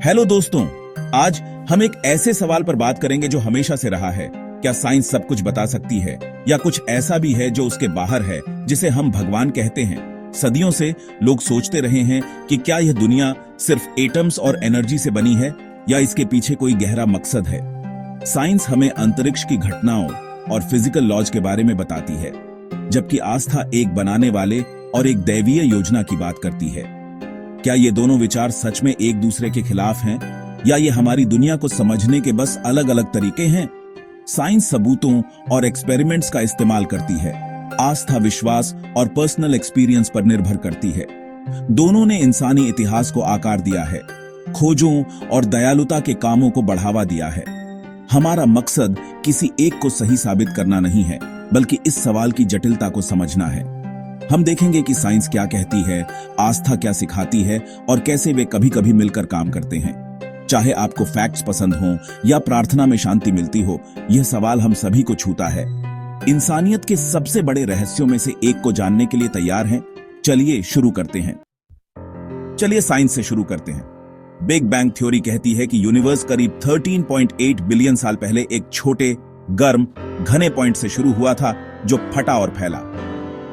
Hello दोस्तों, आज हम एक ऐसे सवाल पर बात करेंगे जो हमेशा से रहा है। क्या साइंस सब कुछ बता सकती है या कुछ ऐसा भी है जो उसके बाहर है, जिसे हम भगवान कहते हैं? सदियों से लोग सोचते रहे हैं कि क्या यह दुनिया सिर्फ एटम्स और एनर्जी से बनी है या इसके पीछे कोई गहरा मकसद है। साइंस हमें अंतरिक्ष की घटनाओं और फिजिकल लॉज के बारे में बताती है, जबकि आस्था एक बनाने वाले और एक दैवीय योजना की बात करती है। क्या ये दोनों विचार सच में एक दूसरे के खिलाफ हैं या ये हमारी दुनिया को समझने के बस अलग अलग तरीके हैं? साइंस सबूतों और एक्सपेरिमेंट्स का इस्तेमाल करती है, आस्था विश्वास और पर्सनल एक्सपीरियंस पर निर्भर करती है। दोनों ने इंसानी इतिहास को आकार दिया है, खोजों और दयालुता के कामों को बढ़ावा दिया है। हमारा मकसद किसी एक को सही साबित करना नहीं है, बल्कि इस सवाल की जटिलता को समझना है। हम देखेंगे कि साइंस क्या कहती है, आस्था क्या सिखाती है और कैसे वे कभी कभी मिलकर काम करते हैं। चाहे आपको फैक्ट्स पसंद हों या प्रार्थना में शांति मिलती हो, यह सवाल हम सभी को छूता है। इंसानियत के सबसे बड़े रहस्यों में से एक को जानने के लिए तैयार हैं? चलिए शुरू करते हैं। चलिए साइंस से शुरू करते हैं। बिग बैंग थ्योरी कहती है कि यूनिवर्स करीब 13.8 बिलियन साल पहले एक छोटे, गर्म, घने पॉइंट से शुरू हुआ था जो फटा और फैला।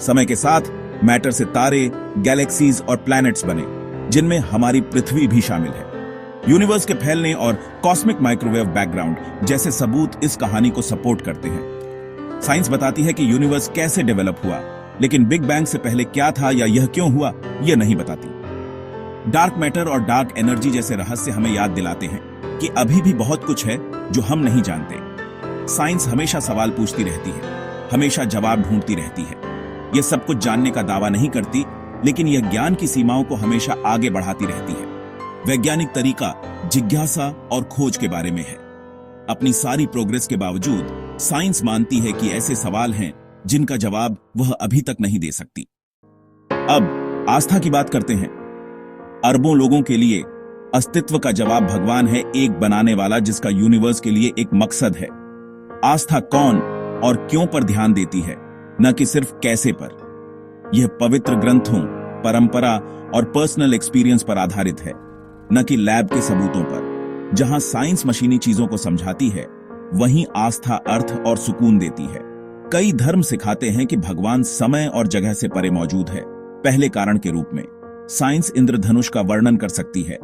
समय के साथ मैटर से तारे, गैलेक्सीज और प्लैनेट्स बने, जिनमें हमारी पृथ्वी भी शामिल है। यूनिवर्स के फैलने और कॉस्मिक माइक्रोवेव बैकग्राउंड जैसे सबूत इस कहानी को सपोर्ट करते हैं। साइंस बताती है कि यूनिवर्स कैसे डेवलप हुआ, लेकिन बिग बैंग से पहले क्या था या यह क्यों हुआ, यह नहीं बताती। डार्क मैटर और डार्क एनर्जी जैसे रहस्य हमें याद दिलाते हैं कि अभी भी बहुत कुछ है जो हम नहीं जानते। साइंस हमेशा सवाल पूछती रहती है, हमेशा जवाब ढूंढती रहती है। यह सब कुछ जानने का दावा नहीं करती, लेकिन यह ज्ञान की सीमाओं को हमेशा आगे बढ़ाती रहती है। वैज्ञानिक तरीका जिज्ञासा और खोज के बारे में है। अपनी सारी प्रोग्रेस के बावजूद साइंस मानती है कि ऐसे सवाल हैं जिनका जवाब वह अभी तक नहीं दे सकती। अब आस्था की बात करते हैं। अरबों लोगों के लिए अस्तित्व का जवाब भगवान है, एक बनाने वाला जिसका यूनिवर्स के लिए एक मकसद है। आस्था कौन और क्यों पर ध्यान देती है, न कि सिर्फ कैसे पर। यह पवित्र ग्रंथों, परंपरा और पर्सनल एक्सपीरियंस पर आधारित है, न कि लैब के सबूतों पर। जहां साइंस मशीनी चीजों को समझाती है, वहीं आस्था अर्थ और सुकून देती है। कई धर्म सिखाते हैं कि भगवान समय और जगह से परे मौजूद है, पहले कारण के रूप में। साइंस इंद्रधनुष का वर्णन कर सकती है,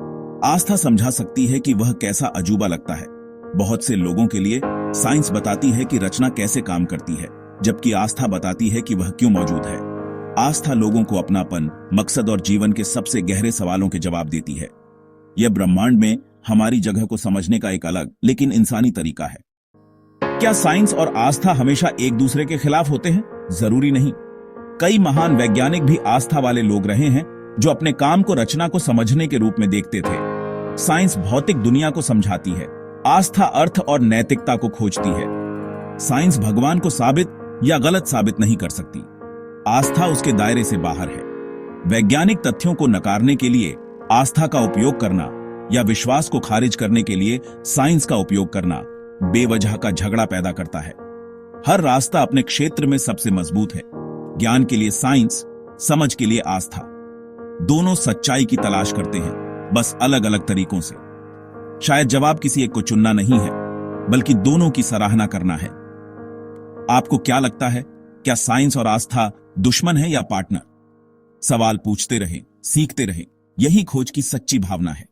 आस्था समझा सकती है कि वह कैसा अजूबा लगता है। बहुत से लोगों के लिए साइंस बताती है कि रचना कैसे काम करती है, जबकि आस्था बताती है कि वह क्यों मौजूद है। आस्था लोगों को अपनापन, मकसद और जीवन के सबसे गहरे सवालों के जवाब देती है। यह ब्रह्मांड में हमारी जगह को समझने का एक अलग लेकिन इंसानी तरीका है। क्या साइंस और आस्था हमेशा एक दूसरे के खिलाफ होते हैं? जरूरी नहीं। कई महान वैज्ञानिक भी आस्था वाले लोग रहे हैं, जो अपने काम को रचना को समझने के रूप में देखते थे। साइंस भौतिक दुनिया को समझाती है, आस्था अर्थ और नैतिकता को खोजती है। साइंस भगवान को साबित या गलत साबित नहीं कर सकती, आस्था उसके दायरे से बाहर है। वैज्ञानिक तथ्यों को नकारने के लिए आस्था का उपयोग करना या विश्वास को खारिज करने के लिए साइंस का उपयोग करना बेवजह का झगड़ा पैदा करता है। हर रास्ता अपने क्षेत्र में सबसे मजबूत है। ज्ञान के लिए साइंस, समझ के लिए आस्था। दोनों सच्चाई की तलाश करते हैं, बस अलग अलग तरीकों से। शायद जवाब किसी एक को चुनना नहीं है, बल्कि दोनों की सराहना करना है। आपको क्या लगता है, क्या साइंस और आस्था दुश्मन है या पार्टनर? सवाल पूछते रहें, सीखते रहें। यही खोज की सच्ची भावना है।